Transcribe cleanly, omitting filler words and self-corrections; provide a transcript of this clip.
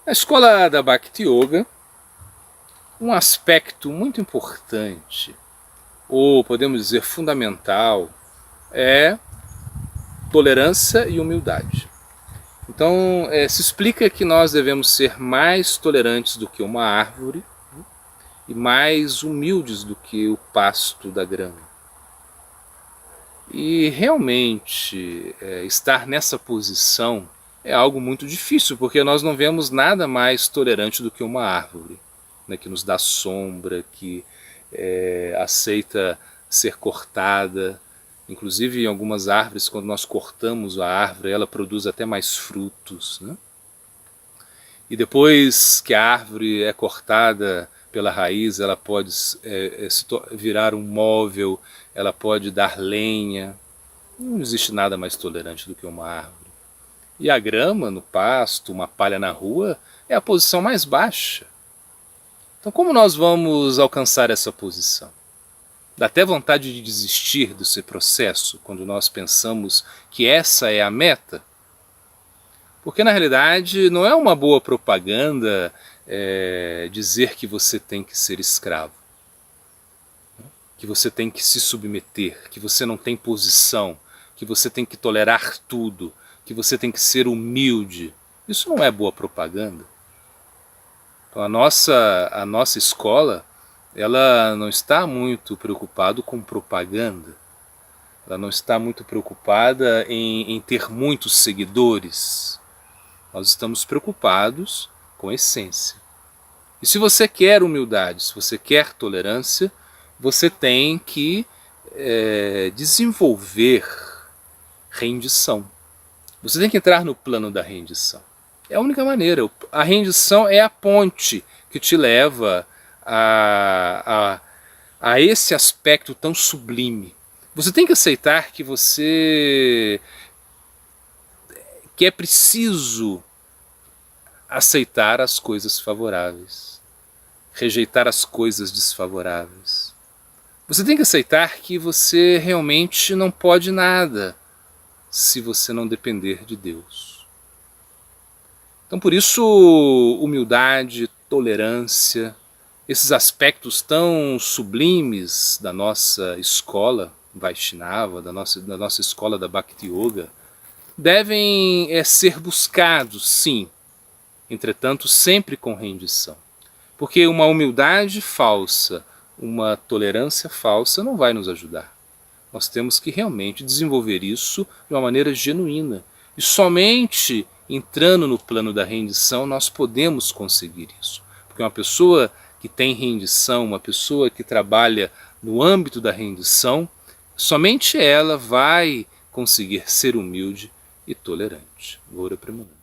Na escola da Bhakti Yoga, um aspecto muito importante, ou podemos dizer fundamental, é tolerância e humildade. Então, se explica que nós devemos ser mais tolerantes do que uma árvore e mais humildes do que o pasto da grama. E realmente estar nessa posição é algo muito difícil, porque nós não vemos nada mais tolerante do que uma árvore, né, que nos dá sombra, que aceita ser cortada. Inclusive em algumas árvores, quando nós cortamos a árvore, ela produz até mais frutos, né? E depois que a árvore é cortada pela raiz, ela pode virar um móvel, ela pode dar lenha. Não existe nada mais tolerante do que uma árvore. E a grama no pasto, uma palha na rua, é a posição mais baixa. Então como nós vamos alcançar essa posição? Dá até vontade de desistir desse processo quando nós pensamos que essa é a meta. Porque na realidade não é uma boa propaganda dizer que você tem que ser escravo, que você tem que se submeter, que você não tem posição, que você tem que tolerar tudo, que você tem que ser humilde. Isso não é boa propaganda. Então a nossa escola, ela não está muito preocupada com propaganda, ela não está muito preocupada em ter muitos seguidores. Nós estamos preocupados com a essência. E se você quer humildade, se você quer tolerância, você tem que desenvolver rendição. Você tem que entrar no plano da rendição. É a única maneira. A rendição é a ponte que te leva a esse aspecto tão sublime. Você tem que aceitar que é preciso aceitar as coisas favoráveis, rejeitar as coisas desfavoráveis. Você tem que aceitar que você realmente não pode nada se você não depender de Deus. Então por isso, humildade, tolerância, esses aspectos tão sublimes da nossa escola Vaishnava, da nossa escola da Bhakti Yoga, devem ser buscados, sim, entretanto sempre com rendição. Porque uma humildade falsa, uma tolerância falsa não vai nos ajudar. Nós temos que realmente desenvolver isso de uma maneira genuína. E somente entrando no plano da rendição nós podemos conseguir isso. Porque uma pessoa que tem rendição, uma pessoa que trabalha no âmbito da rendição, somente ela vai conseguir ser humilde e tolerante. Gaura Premananda.